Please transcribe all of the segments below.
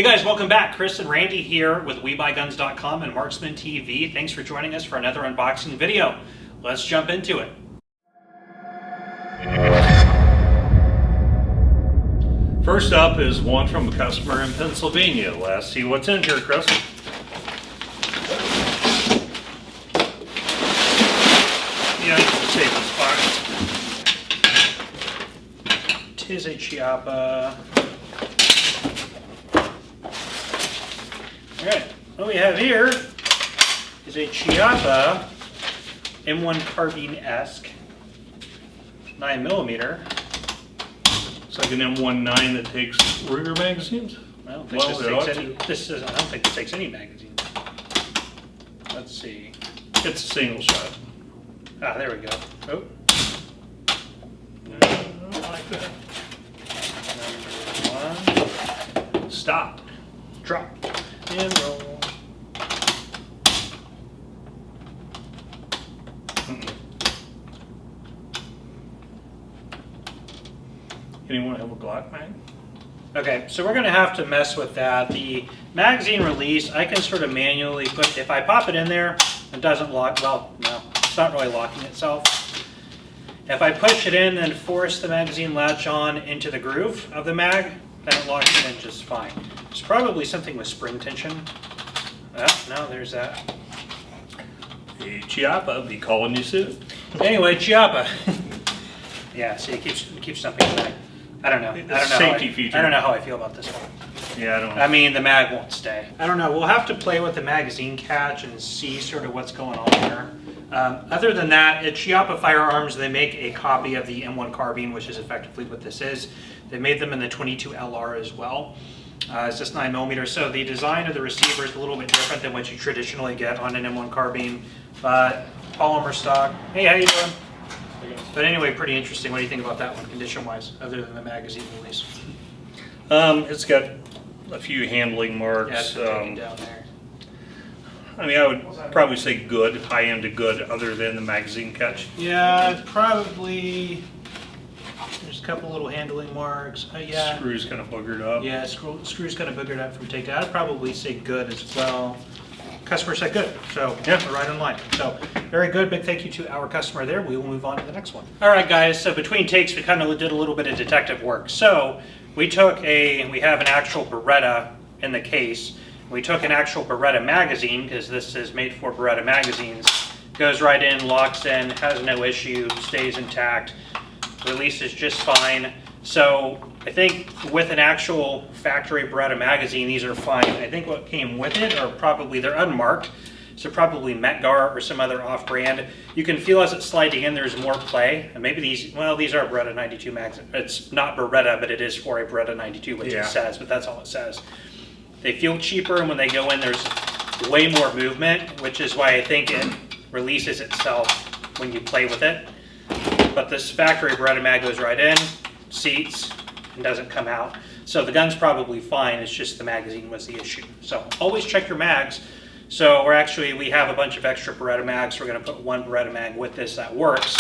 Hey guys, welcome back. Chris and Randy here with WeBuyGuns.com and MarksmanTV. Thanks for joining us for another unboxing video. Let's jump into it. First up is one from a customer in Pennsylvania. Let's see what's in here, Chris. Yeah, save this box. Tis a Chiappa. Alright, what we have here is a Chiappa M1 carbine-esque 9mm. It's like an M19 that takes Ruger magazines. I don't think this takes any magazine. Let's see. It's a single shot. Ah, there we go. Oh. I like that. Number 1. Stop. Drop. And roll. Anyone have a Glock mag? Okay, so we're going to have to mess with that. The magazine release, I can sort of manually put, if I pop it in there, it doesn't lock, well, no, it's not really locking itself. If I push it in and force the magazine latch on into the groove of the mag, then it locks it in just fine. It's probably something with spring tension. Oh, no, there's that. Hey, Chiappa, be calling you soon. Anyway, Chiappa. Yeah, see, it keeps dumping the mag. I don't know. Safety feature. I don't know how I feel about this one. Yeah, I don't know. I mean, the mag won't stay. I don't know. We'll have to play with the magazine catch and see sort of what's going on here. Other than that, at Chiappa Firearms, they make a copy of the M1 carbine, which is effectively what this is. They made them in the 22 LR as well. It's just 9mm, so the design of the receiver is a little bit different than what you traditionally get on an M1 carbine, but polymer stock. Hey, how you doing? But anyway, pretty interesting. What do you think about that one, condition-wise, other than the magazine release? It's got a few handling marks. Yeah, it's taken down there. I mean, I would probably say good, high-end to good, other than the magazine catch. Yeah, probably. There's a couple little handling marks. Yeah. Screws kind of boogered up. Yeah, screws kind of boogered up from takedown. I'd probably say good as well. Customer said good, so yeah, we're right in line. So very good. Big thank you to our customer there. We will move on to the next one. All right, guys. So between takes, we kind of did a little bit of detective work. So we have an actual Beretta in the case. We took an actual Beretta magazine, because this is made for Beretta magazines. Goes right in, locks in, has no issue, stays intact, releases just fine. So I think with an actual factory Beretta magazine, these are fine. I think what came with it are probably, they're unmarked, so probably Metgar or some other off-brand. You can feel as it's sliding in, there's more play. And maybe these are Beretta 92 mags. It's not Beretta, but it is for a Beretta 92, which it says, but that's all it says. They feel cheaper, and when they go in, there's way more movement, which is why I think it releases itself when you play with it. But this factory Beretta mag goes right in, seats, and doesn't come out. So the gun's probably fine, it's just the magazine was the issue. So always check your mags. So we have a bunch of extra Beretta mags. We're gonna put one Beretta mag with this that works,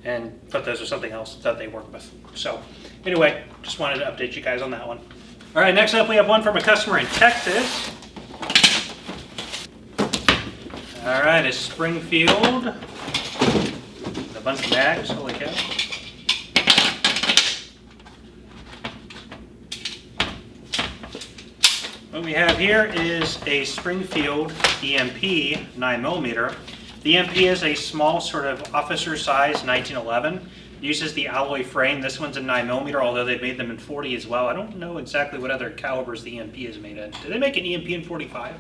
and put those with something else that they work with. So anyway, just wanted to update you guys on that one. All right, next up we have one from a customer in Texas. All right, it's Springfield. A bunch of mags, holy cow. What we have here is a Springfield EMP 9mm. The EMP is a small sort of officer size 1911. Uses the alloy frame. This one's a 9mm, although they've made them in 40 as well. I don't know exactly what other calibers the EMP is made in. Do they make an EMP in 45? I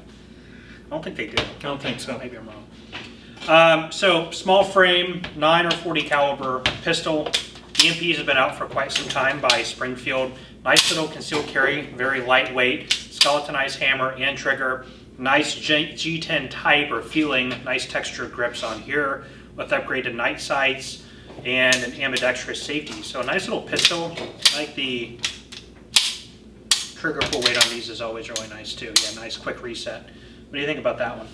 don't think they do. I don't think so. Maybe I'm wrong. So small frame, 9 or 40 caliber pistol. EMPs have been out for quite some time by Springfield. Nice little concealed carry, very lightweight, skeletonized hammer and trigger. Nice G10 type or feeling, nice textured grips on here with upgraded night sights and an ambidextrous safety. So a nice little pistol. I like the trigger pull weight on these is always really nice too. Yeah, nice quick reset. What do you think about that one?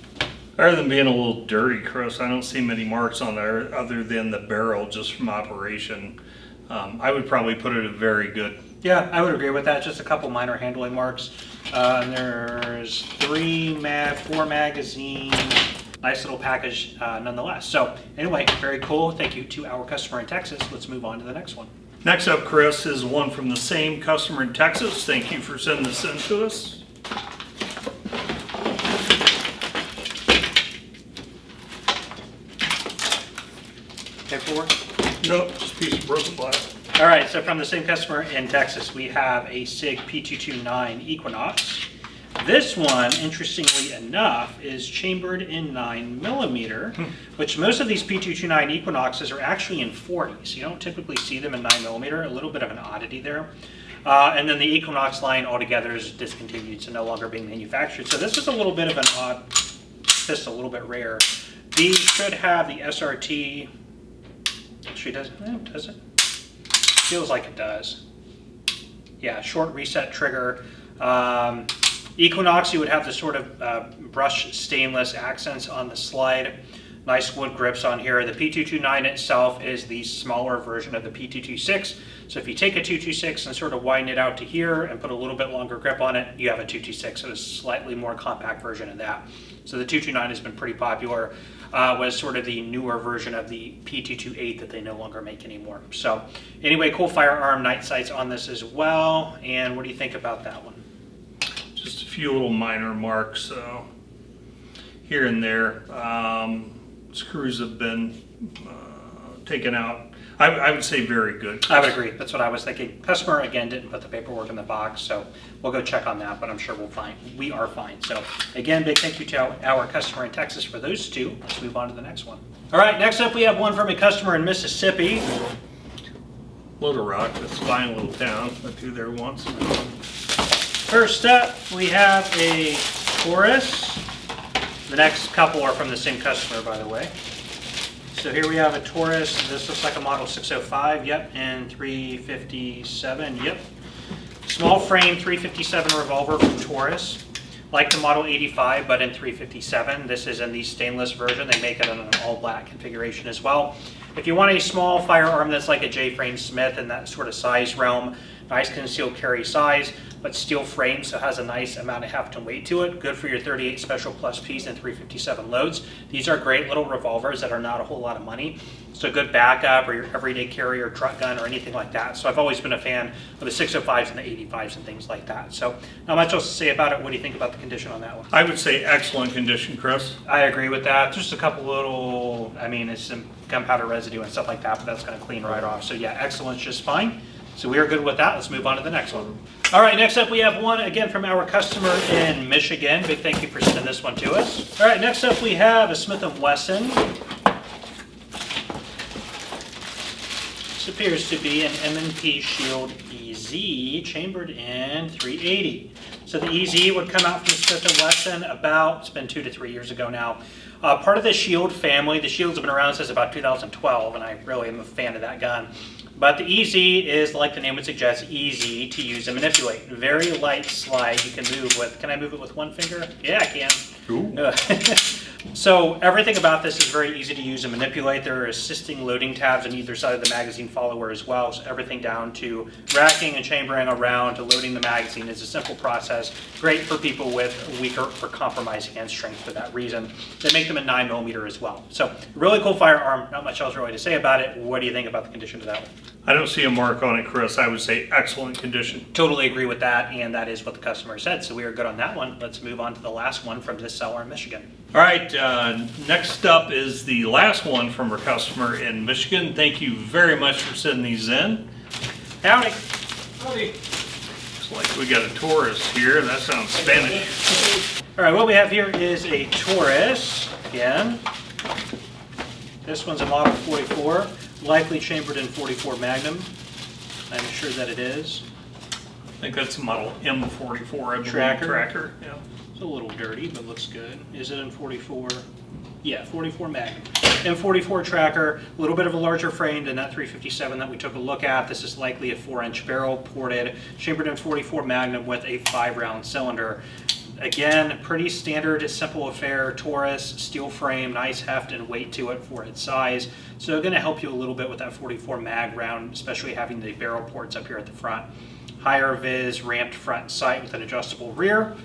Other than being a little dirty, Chris, I don't see many marks on there other than the barrel just from operation. I would probably put it a very good Yeah, I would agree with that. Just a couple minor handling marks. And there's 4 magazines. Nice little package nonetheless. So anyway, very cool. Thank you to our customer in Texas. Let's move on to the next one. Next up, Chris, is one from the same customer in Texas. Thank you for sending this in to us. Paperwork? Nope, just a piece of broken glass. All right, so from the same customer in Texas, we have a Sig P229 Equinox. This one, interestingly enough, is chambered in 9mm, which most of these P229 Equinoxes are actually in 40s. You don't typically see them in 9mm, a little bit of an oddity there. And then the Equinox line altogether is discontinued, so no longer being manufactured. So this is a little bit of an odd pistol, a little bit rare. These should have the SRT. Actually, does it? Feels like it does. Yeah, short reset trigger. Equinox, you would have the sort of brushed stainless accents on the slide. Nice wood grips on here. The P229 itself is the smaller version of the P226. So if you take a 226 and sort of widen it out to here and put a little bit longer grip on it, you have a 226. So it's a slightly more compact version of that. So the 229 has been pretty popular. Was sort of the newer version of the P228 that they no longer make anymore. So anyway, cool firearm, night sights on this as well. And what do you think about that one? Just a few little minor marks here and there. Screws have been taken out. I would say very good. I would agree. That's what I was thinking. Customer, again, didn't put the paperwork in the box, so we'll go check on that, but I'm sure we are fine. So again, big thank you to our customer in Texas for those two. Let's move on to the next one. All right, next up we have one from a customer in Mississippi. Little Rock, this fine little town. I've been there once. First up, we have a Taurus. The next couple are from the same customer, by the way. So here we have a Taurus. This looks like a model 605, yep, and 357, yep. Small frame 357 revolver from Taurus. Like the model 85, but in 357. This is in the stainless version. They make it in an all black configuration as well. If you want a small firearm that's like a J-frame Smith in that sort of size realm, nice concealed carry size, but steel frame, so has a nice amount of heft and weight to it. Good for your 38 Special Plus piece and 357 loads. These are great little revolvers that are not a whole lot of money. So good backup or your everyday carry or truck gun or anything like that. So I've always been a fan of the 605s and the 85s and things like that. So not much else to say about it. What do you think about the condition on that one? I would say excellent condition, Chris. I agree with that. Just a couple little, I mean, it's some gunpowder residue and stuff like that, but that's going to clean right off. So yeah, excellent's just fine. So we are good with that. Let's move on to the next one. All right, next up we have one again from our customer in Michigan. Big thank you for sending this one to us. All right, next up we have a Smith & Wesson. This appears to be an M&P Shield EZ chambered in 380. So the EZ would come out from Smith & Wesson about, it's been 2 to 3 years ago now. Part of the Shield family. The Shields have been around since about 2012, and I really am a fan of that gun. But the EZ is, like the name would suggest, easy to use and manipulate. Very light slide you can move with. Can I move it with one finger? Yeah, I can. So everything about this is very easy to use and manipulate. There are assisting loading tabs on either side of the magazine follower as well. So everything down to racking and chambering around to loading the magazine is a simple process. Great for people with weaker or compromised hand strength for that reason. They make them in 9mm as well. So really cool firearm. Not much else really to say about it. What do you think about the condition of that one? I don't see a mark on it, Chris. I would say excellent condition. Totally agree with that, and that is what the customer said. So we are good on that one. Let's move on to the last one from this seller in Michigan. All right, next up is the last one from our customer in Michigan. Thank you very much for sending these in. Howdy. Howdy. Looks like we got a Taurus here. That sounds Spanish. All right, what we have here is a Taurus again. This one's a model 44, likely chambered in 44 Magnum. I'm sure that it is. I think that's a model M44, I believe. Tracker. Yeah. It's a little dirty, but looks good. Is it in 44? Yeah, 44 Magnum. M44 tracker, a little bit of a larger frame than that 357 that we took a look at. This is likely a 4-inch barrel ported, chambered in 44 Magnum with a 5-round cylinder. Again, pretty standard, simple affair. Taurus, steel frame, nice heft and weight to it for its size. So going to help you a little bit with that 44 mag round, especially having the barrel ports up here at the front. higher vis ramped front sight with an adjustable rear.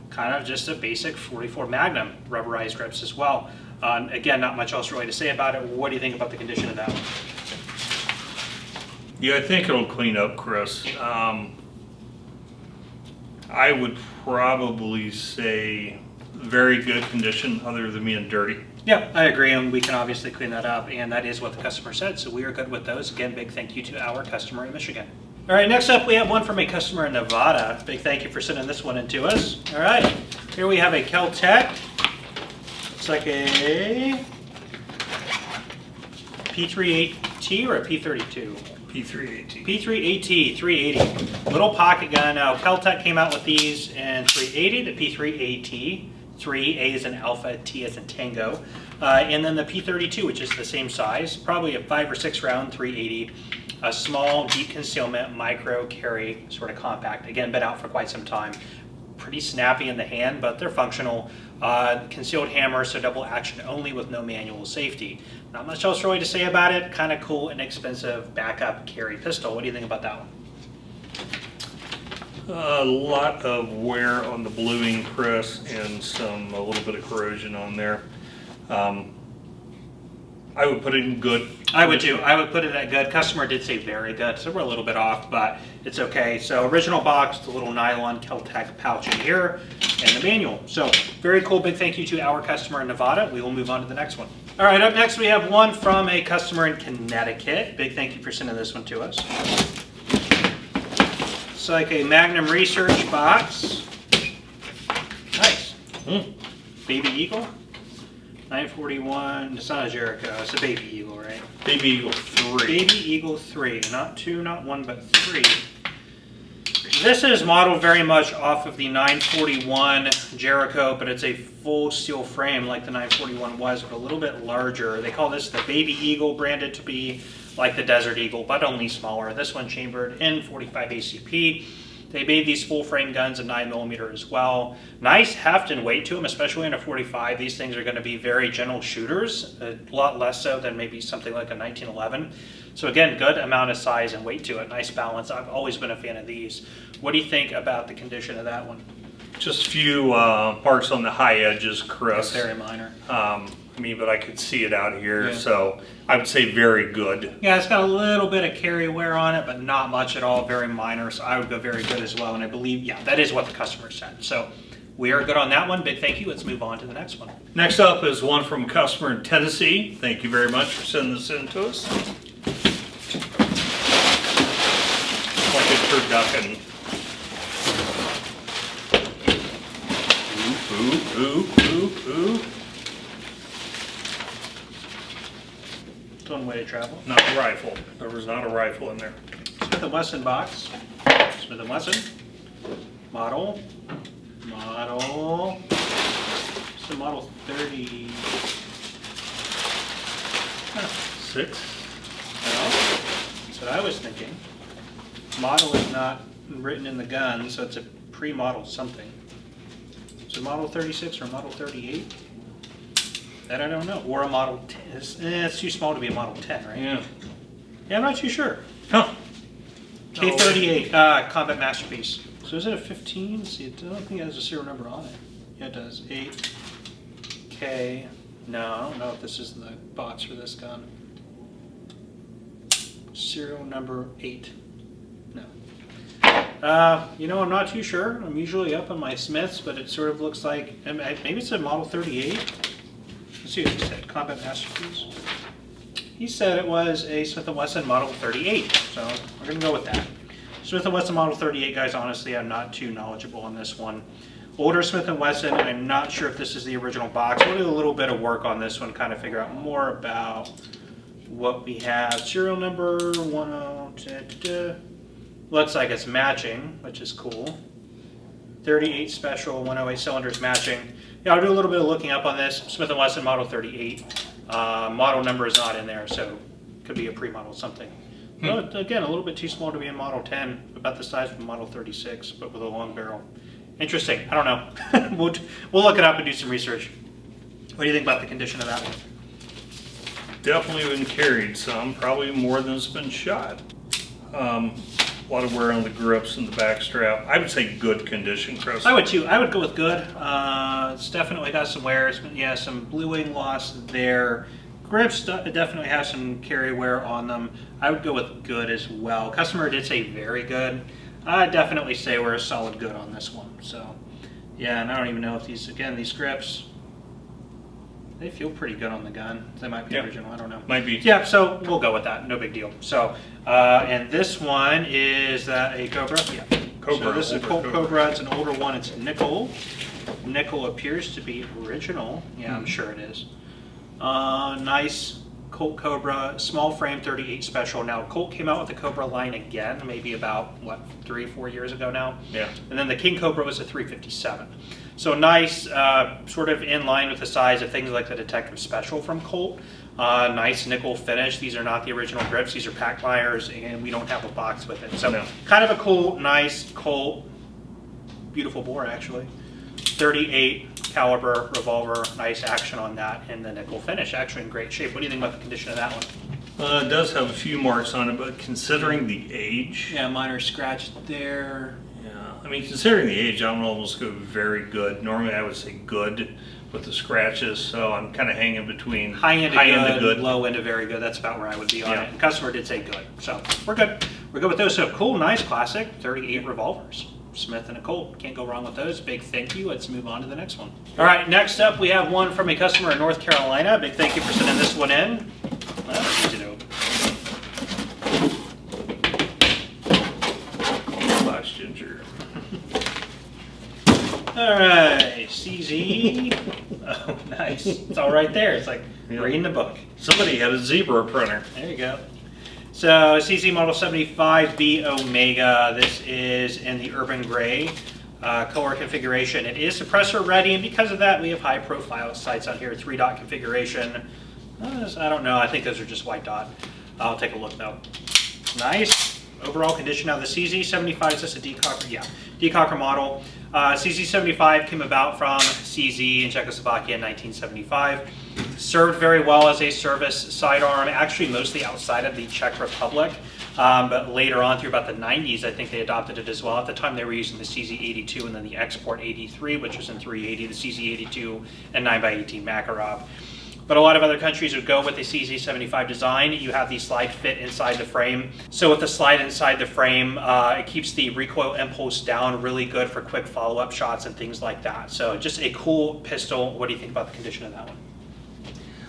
Kind of just a basic 44 Magnum, rubberized grips as well. Again, not much else really to say about it. What do you think about the condition of that one? Yeah, I think it'll clean up, Chris. I would probably say very good condition other than being dirty. Yeah, I agree, and we can obviously clean that up, and that is what the customer said, so we are good with those. Again, big thank you to our customer in Michigan. All right, next up we have one from a customer in Nevada. Big thank you for sending this one in to us. All right, here we have a Kel-Tec. Looks like a P38T or a P32? P3AT. P3AT 380. Little pocket gun. Now, Kel-Tec came out with these in 380, the P3AT. 3, A as in alpha, T as in tango. And then the P32, which is the same size, probably a 5 or 6 round 380. A small, deep concealment, micro carry, sort of compact. Again, been out for quite some time. Pretty snappy in the hand, but they're functional. Concealed hammer, so double action only with no manual safety. Not much else really to say about it. Kind of cool, inexpensive backup carry pistol. What do you think about that one? A lot of wear on the bluing, Chris, and a little bit of corrosion on there. I would put it in good. I would too. I would put it at good. Customer did say very good, so we're a little bit off, but it's okay. So original box, the little nylon Kel-Tec pouch in here, and the manual. So very cool. Big thank you to our customer in Nevada. We will move on to the next one. All right, up next we have one from a customer in Connecticut. Big thank you for sending this one to us. It's like a Magnum Research box. Nice. Baby Eagle. 941. It's not a Jericho. It's a Baby Eagle, right? Baby Eagle 3. Baby Eagle 3. Not 2, not 1, but 3. This is modeled very much off of the 941 Jericho, but it's a full steel frame like the 941 was, but a little bit larger. They call this the Baby Eagle, branded to be like the Desert Eagle, but only smaller. This one chambered in 45 ACP. They made these full frame guns in 9mm as well. Nice heft and weight to them, especially in a 45. These things are going to be very gentle shooters, a lot less so than maybe something like a 1911. So again, good amount of size and weight to it. Nice balance. I've always been a fan of these. What do you think about the condition of that one? Just a few marks on the high edges, Chris. Very minor. But I could see it out here, so I would say very good. Yeah, it's got a little bit of carry wear on it, but not much at all, very minor, so I would go very good as well, and I believe, yeah, that is what the customer said. So we are good on that one. Big thank you. Let's move on to the next one. Next up is one from a customer in Tennessee. Thank you very much for sending this in to us. Like a turducken. Ooh. It's one way to travel. Not a rifle. There was not a rifle in there. Smith & Wesson box. Smith & Wesson. Model. It's the Model 30. Six. Well, that's what I was thinking. Model is not written in the gun, so it's a pre-model something. Is it Model 36 or Model 38? That I don't know. Or a Model 10. It's too small to be a Model 10, right? Yeah. Yeah, I'm not too sure. Huh. K38, Combat Masterpiece. So is it a 15? See, I don't think it has a serial number on it. Yeah, it does. 8K. No, I don't know if this is the box for this gun. Serial number 8. No. I'm not too sure. I'm usually up on my Smiths, but it sort of looks like, maybe it's a Model 38. Let's see what he said. Combat Masterpiece. He said it was a Smith & Wesson Model 38, so we're going to go with that. Smith & Wesson Model 38, guys, honestly, I'm not too knowledgeable on this one. Older Smith & Wesson, I'm not sure if this is the original box. We'll do a little bit of work on this one, kind of figure out more about what we have. Serial number 10. Looks like it's matching, which is cool. 38 special, 108 cylinders matching. Yeah, I'll do a little bit of looking up on this. Smith & Wesson Model 38. Model number is not in there, so it could be a pre-model something. Well, again, a little bit too small to be in Model 10, about the size of a Model 36, but with a long barrel. Interesting. I don't know. We'll look it up and do some research. What do you think about the condition of that one? Definitely been carried some, probably more than it's been shot. A lot of wear on the grips and the back strap. I would say good condition, Chris. I would too. I would go with good. It's definitely got some wear. Yeah, some bluing loss there. Grips definitely have some carry wear on them. I would go with good as well. Customer did say very good. I'd definitely say we're a solid good on this one. So, yeah, and I don't even know if these grips, they feel pretty good on the gun. They might be original, I don't know. Might be. Yeah, so we'll go with that, no big deal. So, and this one is that a Cobra? Yeah. Cobra. So this is a Colt Cobra, it's an older one, it's nickel. Nickel appears to be original. Yeah, I'm sure it is. Nice Colt Cobra, small frame 38 special. Now Colt came out with the Cobra line again, maybe about, what, 3-4 years ago now? Yeah. And then the King Cobra was a 357. So nice, sort of in line with the size of things like the Detective Special from Colt. Nice nickel finish. These are not the original grips. These are Packmeyers, and we don't have a box with it. So kind of a cool, nice Colt, beautiful bore actually. 38 caliber revolver, nice action on that, and the nickel finish actually in great shape. What do you think about the condition of that one? It does have a few marks on it, but considering the age. Yeah, minor scratch there. I mean, considering the age, I would almost go very good. Normally, I would say good with the scratches, so I'm kind of hanging between high end of good, low end of very good. That's about where I would be on it. And customer did say good, so we're good. We're good with those. So cool, nice, classic 38 revolvers. Smith and a Colt. Can't go wrong with those. Big thank you. Let's move on to the next one. All right, next up we have one from a customer in North Carolina. Big thank you for sending this one in. That's easy to open. Last ginger. All right, CZ. Oh, nice. It's all right there. It's like reading the book. Somebody had a zebra printer. There you go. So CZ model 75B Omega. This is in the urban gray color configuration. It is suppressor ready, and because of that, we have high profile sights on here. 3-dot configuration. I don't know. I think those are just white dot. I'll take a look though. Nice. Overall condition. Now the CZ75, is this a decocker? Yeah, decocker model. CZ75 came about from CZ in Czechoslovakia in 1975. Served very well as a service sidearm, actually mostly outside of the Czech Republic. But later on, through about the 90s, I think they adopted it as well. At the time, they were using the CZ82 and then the Export 83, which was in 380, the CZ82 and 9x18 Makarov. But a lot of other countries would go with the CZ75 design. You have the slide fit inside the frame. So with the slide inside the frame, it keeps the recoil impulse down, really good for quick follow-up shots and things like that. So just a cool pistol. What do you think about the condition of that one?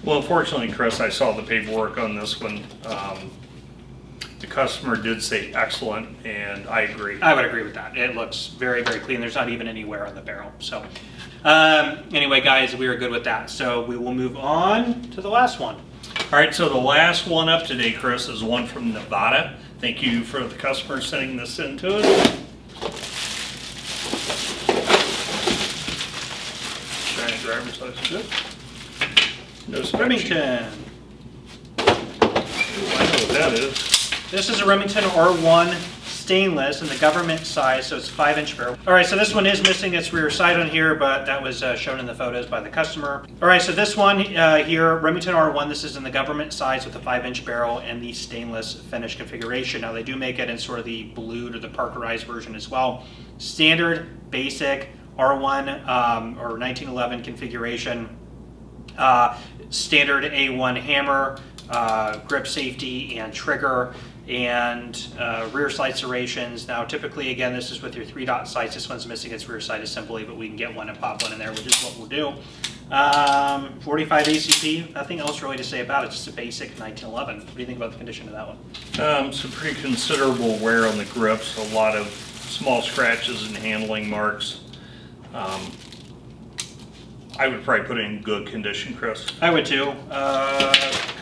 Well, unfortunately, Chris, I saw the paperwork on this one. The customer did say excellent, and I agree. I would agree with that. It looks very, very clean. There's not even any wear on the barrel. So anyway, guys, we are good with that. So we will move on to the last one. All right, so the last one up today, Chris, is one from Nevada. Thank you for the customer sending this in to us. Shiny driver's license. Good. No Remington. Ooh, I know what that is. This is a Remington R1 stainless in the government size, so it's a 5-inch barrel. All right, so this one is missing its rear sight on here, but that was shown in the photos by the customer. All right, so this one here, Remington R1, this is in the government size with a 5-inch barrel and the stainless finish configuration. Now they do make it in sort of the blued or the Parkerized version as well. Standard, basic R1 or 1911 configuration. Standard A1 hammer, grip safety and trigger, and rear sight serrations. Now typically, again, this is with your 3-dot sights. This one's missing its rear sight assembly, but we can get one and pop one in there, which is what we'll do. 45 ACP, nothing else really to say about it, just a basic 1911. What do you think about the condition of that one? Some pretty considerable wear on the grips, a lot of small scratches and handling marks. I would probably put it in good condition, Chris. I would too.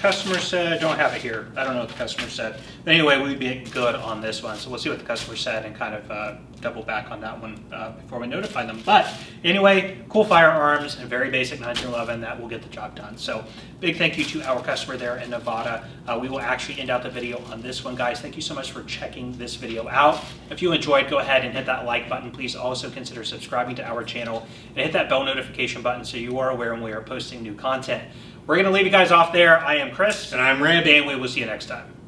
Customer said, don't have it here. I don't know what the customer said. But anyway, we'd be good on this one. So we'll see what the customer said and kind of double back on that one before we notify them. But anyway, cool firearms and very basic 1911. That will get the job done. So big thank you to our customer there in Nevada. We will actually end out the video on this one, guys. Thank you so much for checking this video out. If you enjoyed, go ahead and hit that like button. Please also consider subscribing to our channel and hit that bell notification button so you are aware when we are posting new content. We're going to leave you guys off there. I am Chris. And I'm Randy. And we will see you next time.